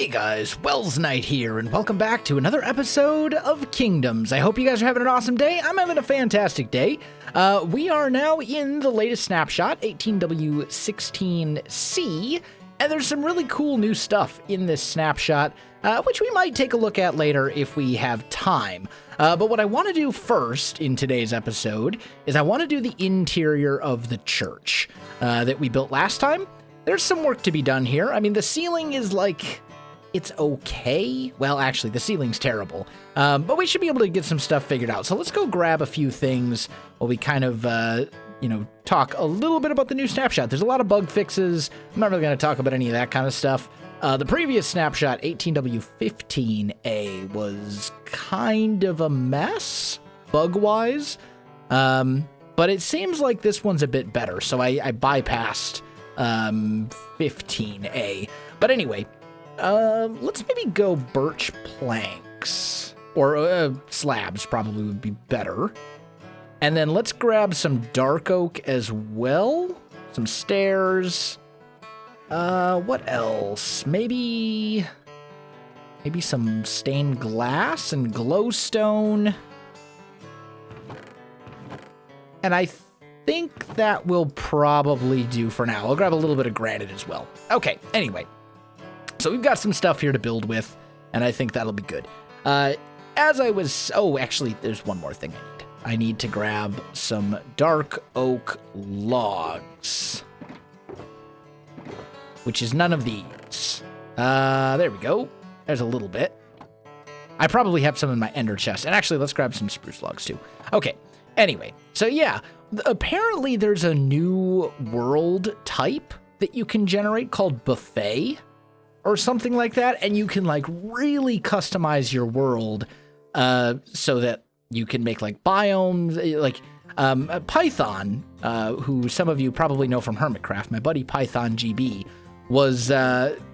Hey guys, Welsknight here, and welcome back to another episode of Kingdoms. I hope you guys are having an awesome day. I'm having a fantastic day. We are now in the latest snapshot, 18W16C, and there's some really cool new stuff in this snapshot, which we might take a look at later if we have time. But what I want to do first in today's episode is I want to do the interior of the church that we built last time. There's some work to be done here. I mean, the ceiling is like... it's okay. Well, actually, the ceiling's terrible. But we should be able to get some stuff figured out. So let's go grab a few things while we kind of, talk a little bit about the new snapshot. There's a lot of bug fixes. I'm not really going to talk about any of that kind of stuff. The previous snapshot, 18W15A, was kind of a mess, bug-wise. But it seems like this one's a bit better. So I bypassed 15A. But anyway... let's maybe go birch planks, or slabs probably would be better. And then let's grab some dark oak as well, some stairs. What else? Maybe some stained glass and glowstone. And I think that will probably do for now. I'll grab a little bit of granite as well. Okay, anyway. So we've got some stuff here to build with, and I think that'll be good. Actually, there's one more thing I need. I need to grab some dark oak logs, which is none of these. There we go. There's a little bit. I probably have some in my ender chest. And actually, let's grab some spruce logs too. Okay. Anyway, so yeah, apparently there's a new world type that you can generate called buffet, or something like that, and you can like really customize your world so that you can make like biomes, like Python, who some of you probably know from Hermitcraft, my buddy Python GB, was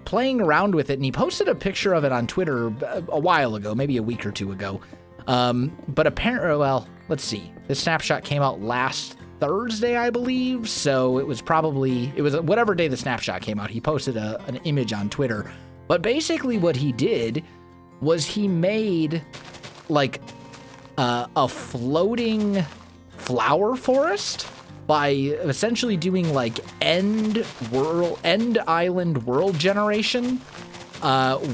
playing around with it, and he posted a picture of it on Twitter a while ago, maybe a week or two ago. But apparently, well, let's see, this snapshot came out last Thursday, I believe, so it was whatever day the snapshot came out. He posted an image on Twitter, but basically what he did was he made like a floating flower forest by essentially doing like end island world generation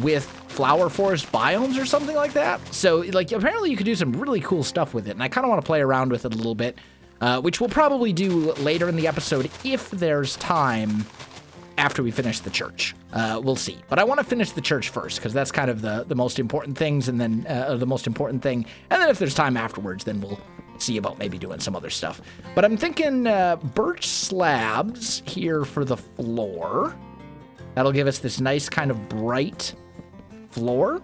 with flower forest biomes or something like that. So like apparently you could do some really cool stuff with it, and I kind of want to play around with it a little bit. Which we'll probably do later in the episode if there's time after we finish the church. We'll see. But I want to finish the church first because that's kind of the most important things, and then the most important thing. And then if there's time afterwards, then we'll see about maybe doing some other stuff. But I'm thinking birch slabs here for the floor. That'll give us this nice kind of bright floor.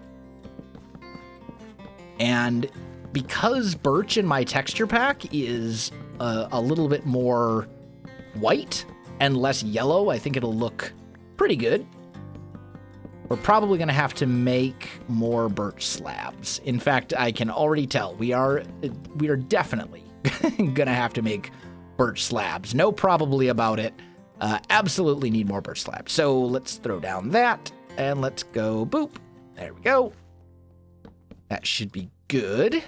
And because birch in my texture pack is a little bit more white and less yellow, I think it'll look pretty good. We're probably going to have to make more birch slabs. In fact, I can already tell we are definitely going to have to make birch slabs. No probably about it. Absolutely need more birch slabs. So let's throw down that and let's go boop. There we go. That should be good.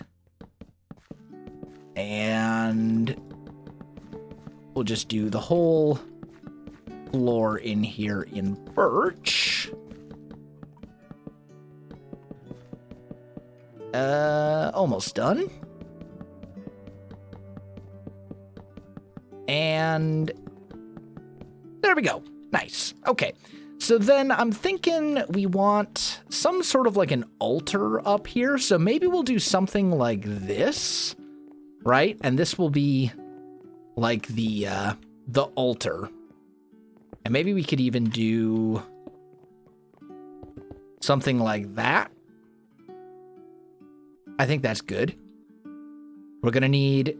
And we'll just do the whole floor in here in birch. Almost done. And there we go. Nice. Okay. So then I'm thinking we want some sort of like an altar up here. So maybe we'll do something like this. Right? And this will be like the altar. And maybe we could even do something like that. I think that's good. We're going to need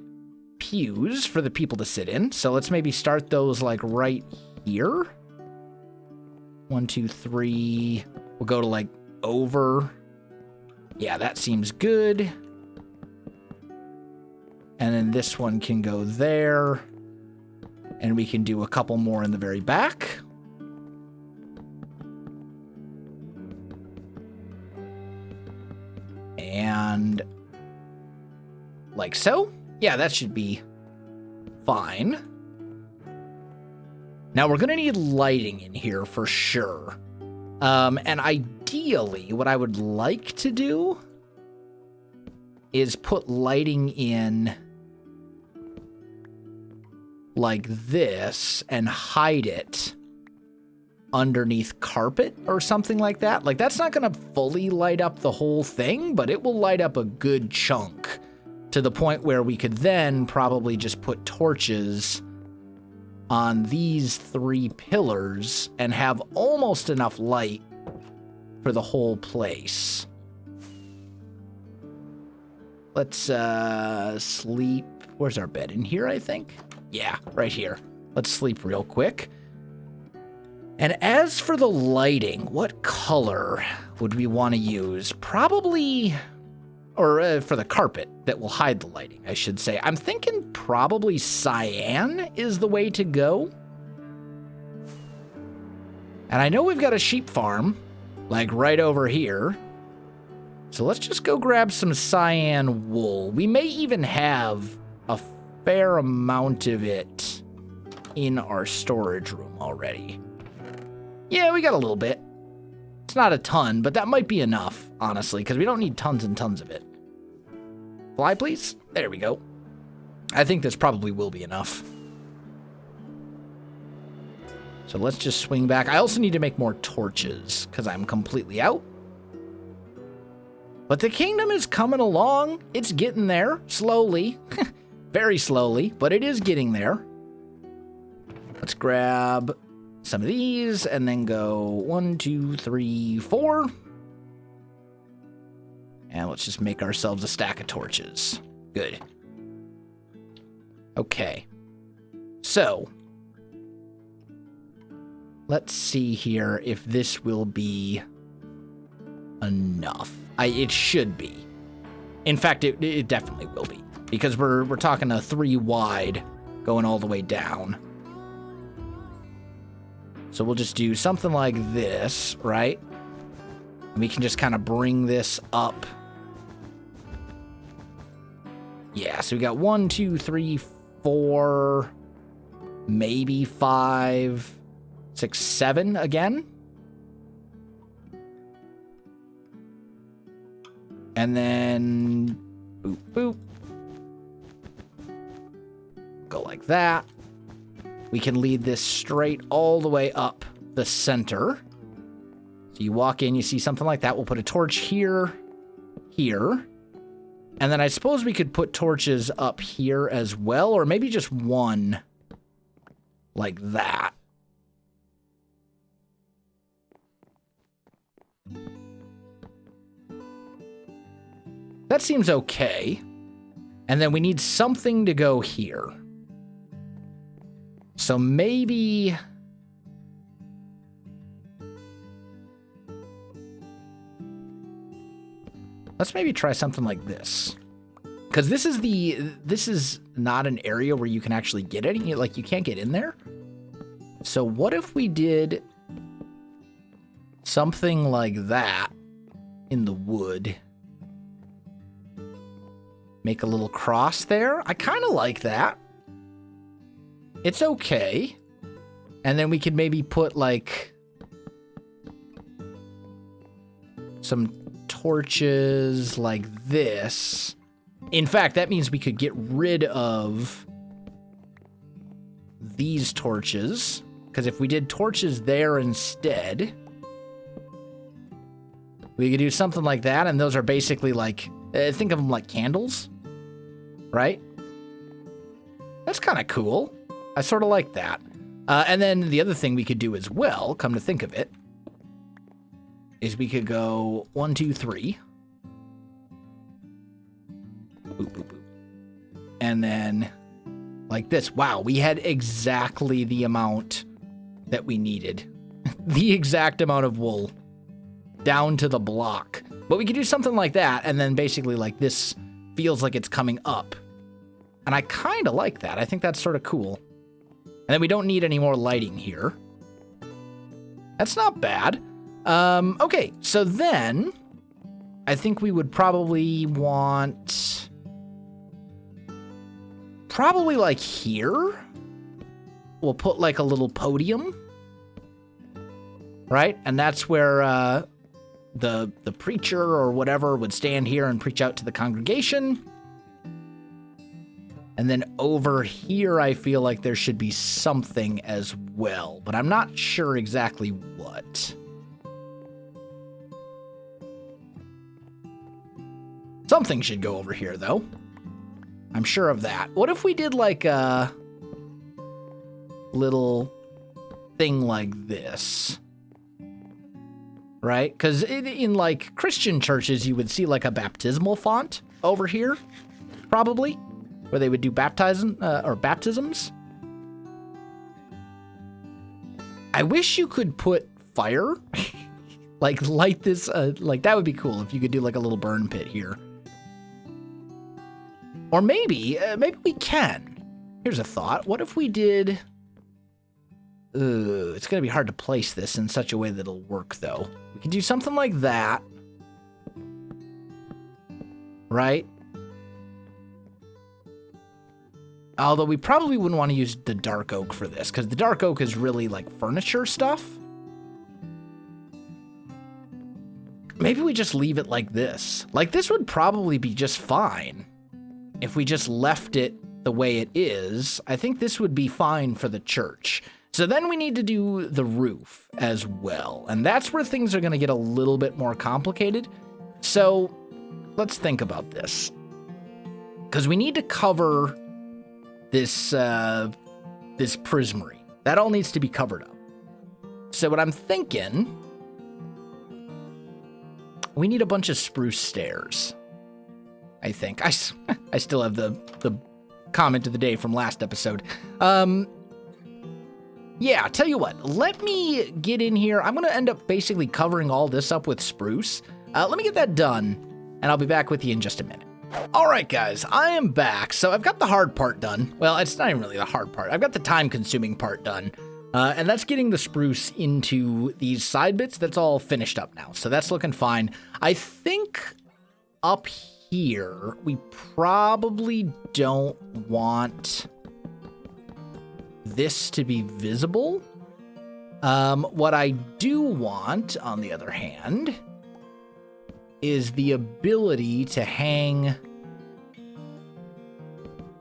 pews for the people to sit in. So let's maybe start those like right here. 1, 2, 3. We'll go to like over. Yeah, that seems good. And then this one can go there. And we can do a couple more in the very back. and like so. Yeah, that should be fine. Now we're gonna need lighting in here for sure. And ideally, what I would like to do is put lighting in like this and hide it underneath carpet or something like that. Like, that's not gonna fully light up the whole thing, but it will light up a good chunk to the point where we could then probably just put torches on these 3 pillars and have almost enough light for the whole place. Let's sleep. Where's our bed? In here, I think? Yeah, right here. Let's sleep real quick. And as for the lighting, what color would we want to use? Probably, or for the carpet that will hide the lighting, I should say. I'm thinking probably cyan is the way to go. And I know we've got a sheep farm, like right over here. So let's just go grab some cyan wool. We may even have a fair amount of it in our storage room already. Yeah, we got a little bit. It's not a ton, but that might be enough, honestly, because we don't need tons and tons of it. Fly, please. There we go. I think this probably will be enough. So let's just swing back. I also need to make more torches, because I'm completely out. But the kingdom is coming along. It's getting there, slowly. Very slowly, but it is getting there. Let's grab some of these and then go 1, 2, 3, 4. And let's just make ourselves a stack of torches. Good. Okay. So, let's see here if this will be enough. It should be. In fact, it definitely will be. Because we're talking a 3 wide going all the way down. So we'll just do something like this, right? And we can just kind of bring this up. Yeah, so we got 1, 2, 3, 4, maybe 5, 6, 7 again. And then boop, boop. Go like that. We can lead this straight all the way up the center. So you walk in, you see something like that. We'll put a torch here, here. And then I suppose we could put torches up here as well, or maybe just one like that. That seems okay. And then we need something to go here. So maybe... let's maybe try something like this. Because this is not an area where you can actually get any, like you can't get in there. So what if we did something like that in the wood? Make a little cross there. I kind of like that. It's okay. And then we could maybe put like some torches like this. In fact, that means we could get rid of these torches. Because if we did torches there instead, we could do something like that. And those are basically like, think of them like candles, right? That's kind of cool. I sort of like that. And then the other thing we could do as well, come to think of it, is we could go 1, 2, 3. Boop, boop, boop. And then like this. Wow, we had exactly the amount that we needed. The exact amount of wool down to the block. But we could do something like that, and then basically like this feels like it's coming up. And I kind of like that. I think that's sort of cool. And then we don't need any more lighting here. That's not bad. Okay, so then I think we would probably want... Probably like here. We'll put like a little podium. Right? And that's where the preacher or whatever would stand here and preach out to the congregation. And then over here, I feel like there should be something as well, but I'm not sure exactly what. Something should go over here, though. I'm sure of that. What if we did like a little thing like this? Right? Because in like Christian churches, you would see like a baptismal font over here, probably. Where they would do baptisms. I wish you could put fire, like light this, like that would be cool if you could do like a little burn pit here. Or maybe we can. Here's a thought. What if we did, it's gonna be hard to place this in such a way that it'll work though. We could do something like that, right? Although we probably wouldn't want to use the dark oak for this, because the dark oak is really like furniture stuff. Maybe we just leave it like this. Like this would probably be just fine if we just left it the way it is. I think this would be fine for the church. So then we need to do the roof as well. And that's where things are going to get a little bit more complicated. So let's think about this. Because we need to cover this prismary. That all needs to be covered up. So what I'm thinking, we need a bunch of spruce stairs. I think. I still have the comment of the day from last episode. Yeah, tell you what, let me get in here. I'm going to end up basically covering all this up with spruce. Let me get that done, and I'll be back with you in just a minute. All right, guys, I am back. So I've got the hard part done. Well, it's not even really the hard part. I've got the time-consuming part done, and that's getting the spruce into these side bits. That's all finished up now, so that's looking fine. I think up here, we probably don't want this to be visible. What I do want, on the other hand, is the ability to hang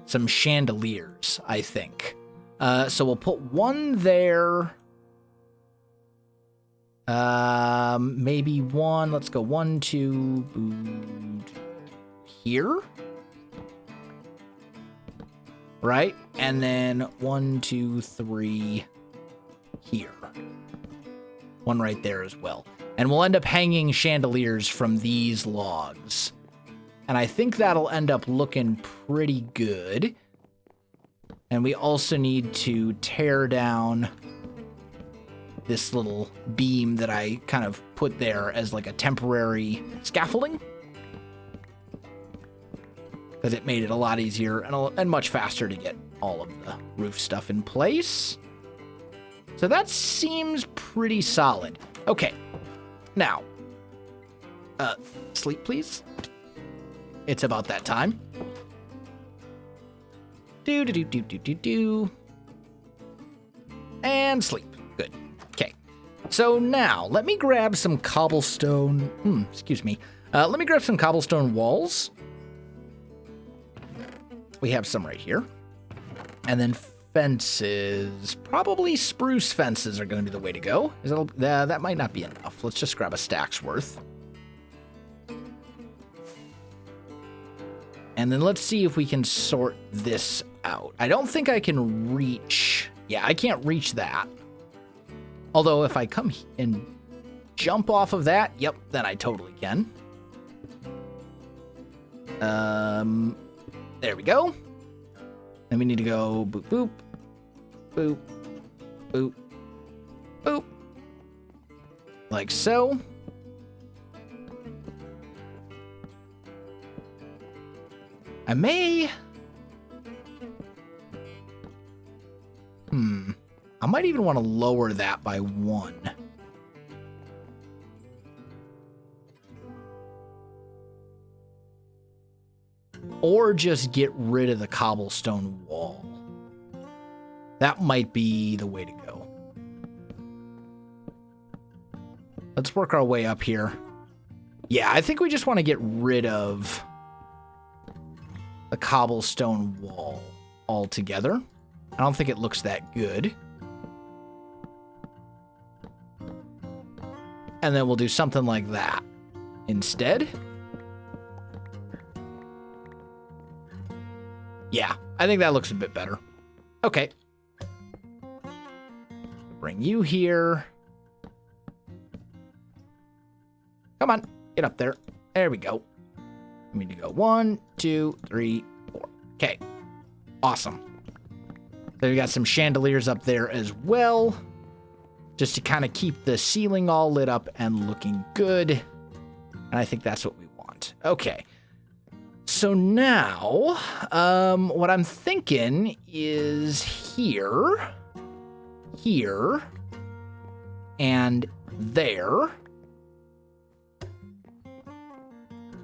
some chandeliers, I think. So we'll put one there. Maybe one. Let's go 1, 2, here. Right? And then 1, 2, 3 here. One right there as well. And we'll end up hanging chandeliers from these logs. And I think that'll end up looking pretty good. And we also need to tear down this little beam that I kind of put there as like a temporary scaffolding. Because it made it a lot easier and much faster to get all of the roof stuff in place. So that seems pretty solid. Okay. Now, sleep, please. It's about that time. Do. And sleep. Good. Okay. So now, let me grab some cobblestone. Excuse me. Let me grab some cobblestone walls. We have some right here. And then fences. Probably spruce fences are going to be the way to go. That might not be enough. Let's just grab a stack's worth. And then let's see if we can sort this out. I don't think I can reach... Yeah, I can't reach that. Although if I come and jump off of that, yep, then I totally can. There we go. Then we need to go boop, boop, boop, boop, boop. Like so. I may... I might even want to lower that by 1. or just get rid of the cobblestone wall. That might be the way to go. Let's work our way up here. Yeah, I think we just want to get rid of the cobblestone wall altogether. I don't think it looks that good. And then we'll do something like that instead. Yeah, I think that looks a bit better. Okay. Bring you here. Come on, get up there. There we go. We need to go 1, 2, 3, 4. Okay, awesome. So we got some chandeliers up there as well, just to kind of keep the ceiling all lit up and looking good. And I think that's what we want. Okay. So now, what I'm thinking is here, and there.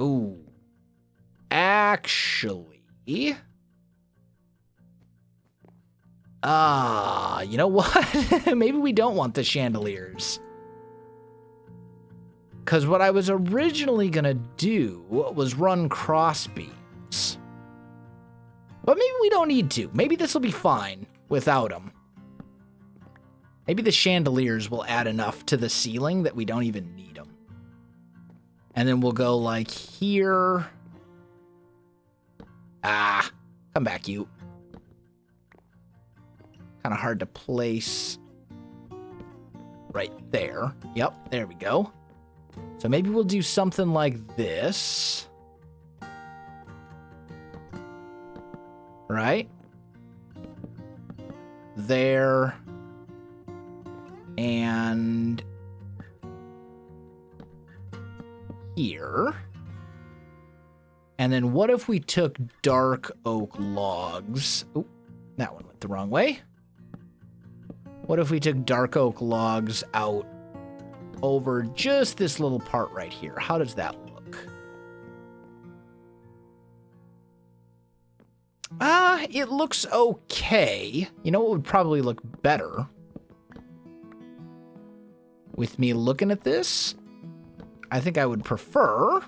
Ooh. Actually, you know what? Maybe we don't want the chandeliers. Because what I was originally going to do was run cross beams. But maybe we don't need to. Maybe this will be fine without them. Maybe the chandeliers will add enough to the ceiling that we don't even need them. And then we'll go like here. Come back, you. Kind of hard to place right there. Yep, there we go. So maybe we'll do something like this. Right? There. And here. And then what if we took dark oak logs? Oop, that one went the wrong way. What if we took dark oak logs out over just this little part right here? How does that look? It looks okay. You know what would probably look better? With me looking at this, I think I would prefer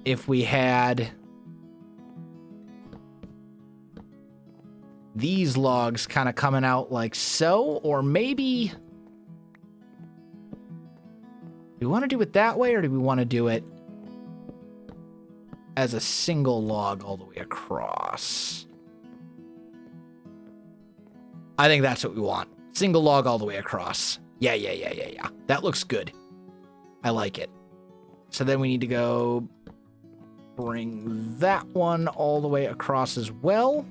if we had these logs kind of coming out like so, or maybe do we want to do it that way, or do we want to do it as a single log all the way across? I think that's what we want. Single log all the way across. Yeah. That looks good. I like it. So then we need to go bring that one all the way across as well.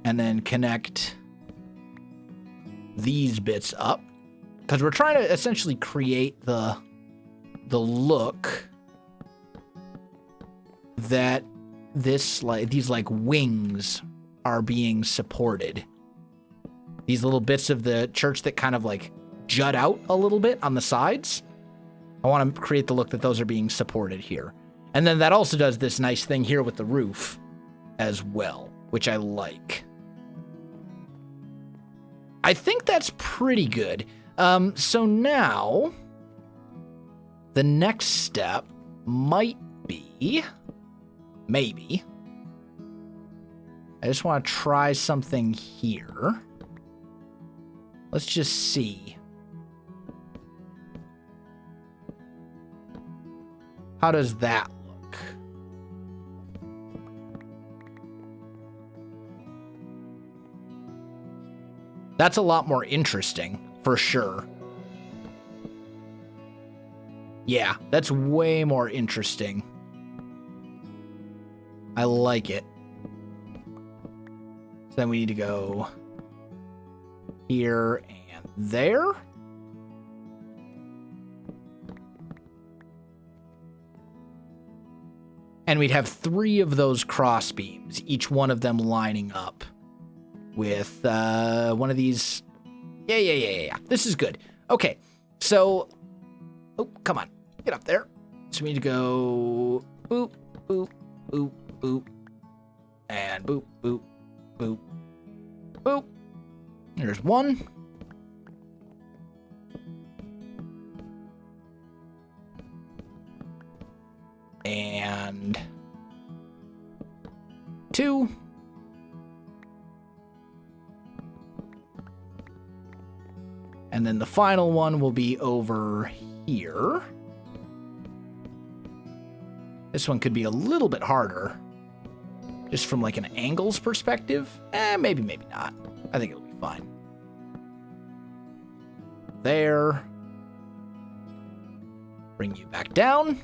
And then connect these bits up. Because we're trying to essentially create the look that these like wings are being supported. These little bits of the church that kind of like jut out a little bit on the sides. I want to create the look that those are being supported here. And then that also does this nice thing here with the roof as well, which I like. I think that's pretty good. So now the next step might be, maybe, I just want to try something here. Let's just see. How does that look? That's a lot more interesting, for sure. Yeah, that's way more interesting. I like it. So then we need to go here and there. And we'd have 3 of those cross beams, each one of them lining up with one of these. Yeah. This is good. Okay, so, oh, come on, get up there. So we need to go boop, boop, boop, boop, and boop, boop, boop, boop. There's one. And two. And then the final one will be over here. This one could be a little bit harder, just from like an angles perspective. Maybe, maybe not. I think it'll be fine. There. Bring you back down.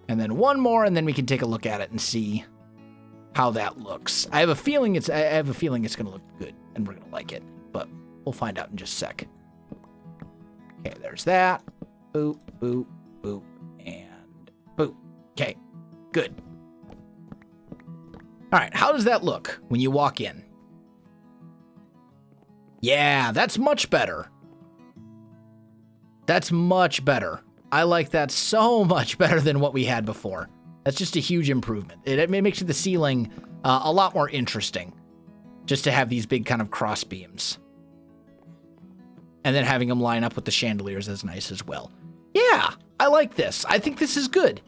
And then one more, and then we can take a look at it and see how that looks. I have a feeling it's going to look good, and we're going to like it, but we'll find out in just a sec. Okay, there's that. Boop, boop, boop, and boop. Okay, good. All right, how does that look when you walk in? Yeah, that's much better. That's much better. I like that so much better than what we had before. That's just a huge improvement. It makes the ceiling a lot more interesting, just to have these big kind of cross beams. And then having them line up with the chandeliers is nice as well. Yeah, I like this. I think this is good.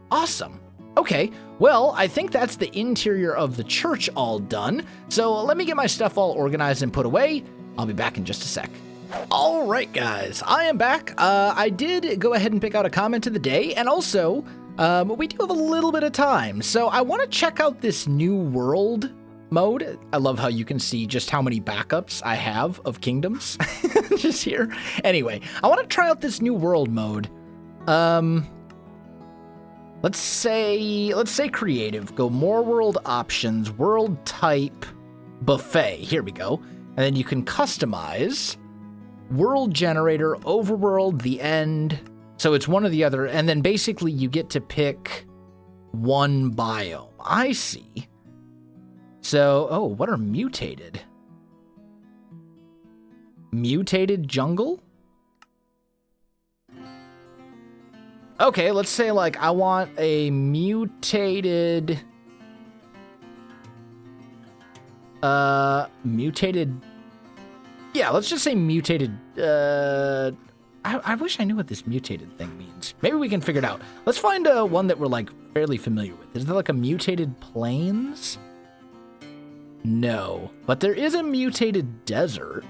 Awesome. Okay, well, I think that's the interior of the church all done. So let me get my stuff all organized and put away. I'll be back in just a sec. All right, guys, I am back. I did go ahead and pick out a comment of the day, and also, we do have a little bit of time, so I want to check out this new world mode. I love how you can see just how many backups I have of kingdoms just here. Anyway, I want to try out this new world mode. Let's say creative. Go more world options, world type, buffet. Here we go. And then you can customize world generator, overworld, the end. So it's one or the other. And then basically you get to pick one biome. I see. So, oh, what are mutated? Mutated jungle? Okay, let's say like I want a mutated yeah, let's just say mutated. I wish I knew what this mutated thing means. Maybe we can figure it out. Let's find one that we're like fairly familiar with. Is there like a mutated plains? No, but there is a mutated desert.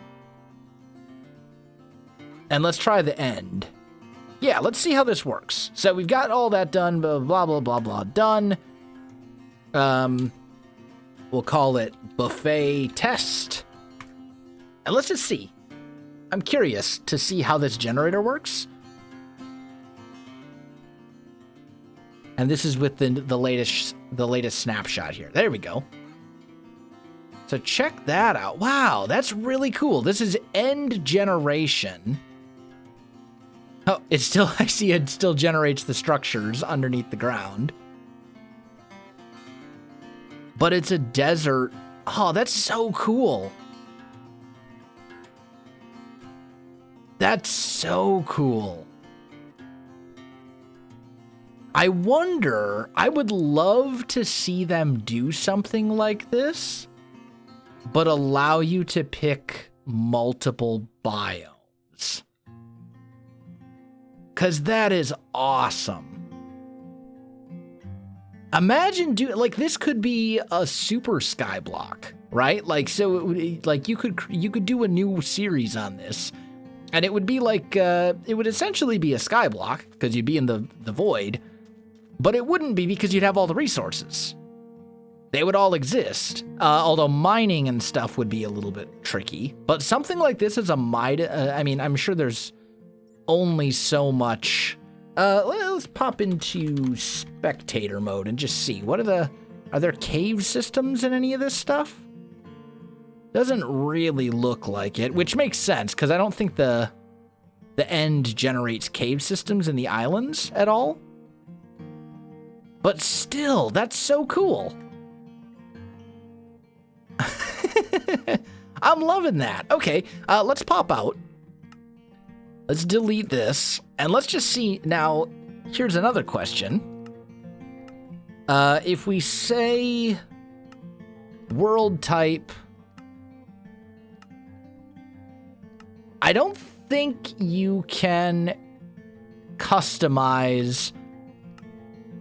And let's try the end. Yeah, let's see how this works. So we've got all that done, blah, blah, blah, blah, done. We'll call it buffet test. And let's just see. I'm curious to see how this generator works. And this is with the latest snapshot here. There we go. So check that out. Wow, that's really cool. This is end generation. Oh, it still, I see it still generates the structures underneath the ground. But it's a desert. Oh, that's so cool. That's so cool. I wonder, I would love to see them do something like this, but allow you to pick multiple biomes. 'Cause that is awesome. Imagine like this could be a super skyblock, right? Like, so it would, like you could do a new series on this, and it would be like it would essentially be a skyblock because you'd be in the void, but it wouldn't be because you'd have all the resources. They would all exist, although mining and stuff would be a little bit tricky. But something like this is a I mean, I'm sure there's only so much. Let's pop into spectator mode and just see. Are there cave systems in any of this stuff? Doesn't really look like it, which makes sense because I don't think the end generates cave systems in the islands at all. But still, that's so cool. I'm loving that. Okay, let's pop out. Let's delete this, and let's just see. Now, here's another question. If we say world type, I don't think you can customize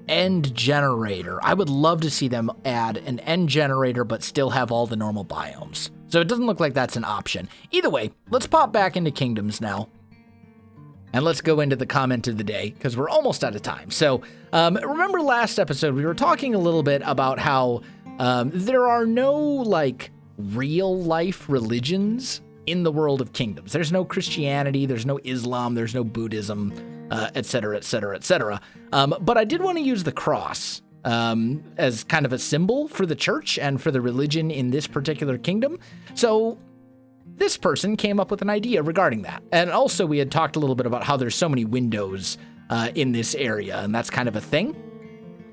end generator. I would love to see them add an end generator, but still have all the normal biomes. So it doesn't look like that's an option. Either way, let's pop back into kingdoms now. And let's go into the comment of the day, because we're almost out of time. So remember last episode, we were talking a little bit about how there are no like real life religions in the world of kingdoms. There's no Christianity, there's no Islam, there's no Buddhism, etc., etc., etc. But I did want to use the cross as kind of a symbol for the church and for the religion in this particular kingdom. So this person came up with an idea regarding that. And also we had talked a little bit about how there's so many windows in this area, and that's kind of a thing.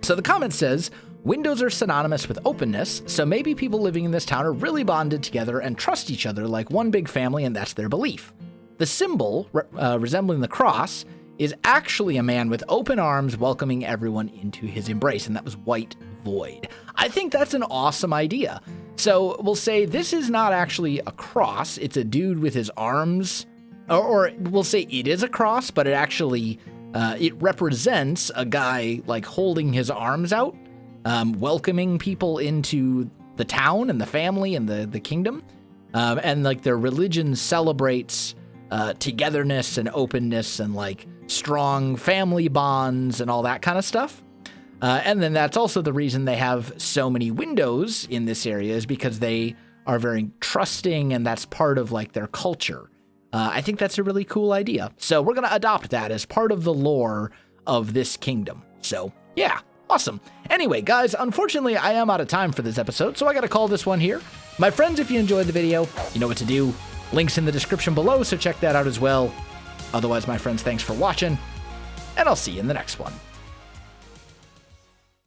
So the comment says, windows are synonymous with openness, so maybe people living in this town are really bonded together and trust each other like one big family, and that's their belief. The symbol, resembling the cross, is actually a man with open arms welcoming everyone into his embrace, and that was White Void. I think that's an awesome idea. So we'll say this is not actually a cross, it's a dude with his arms, or we'll say it is a cross, but it actually, it represents a guy like holding his arms out, welcoming people into the town and the family and the kingdom. And like their religion celebrates togetherness and openness and like strong family bonds and all that kind of stuff. And then that's also the reason they have so many windows in this area, is because they are very trusting, and that's part of like their culture. I think that's a really cool idea. So we're going to adopt that as part of the lore of this kingdom. So yeah, awesome. Anyway, guys, unfortunately, I am out of time for this episode, so I got to call this one here. My friends, if you enjoyed the video, you know what to do. Links in the description below, so check that out as well. Otherwise, my friends, thanks for watching, and I'll see you in the next one.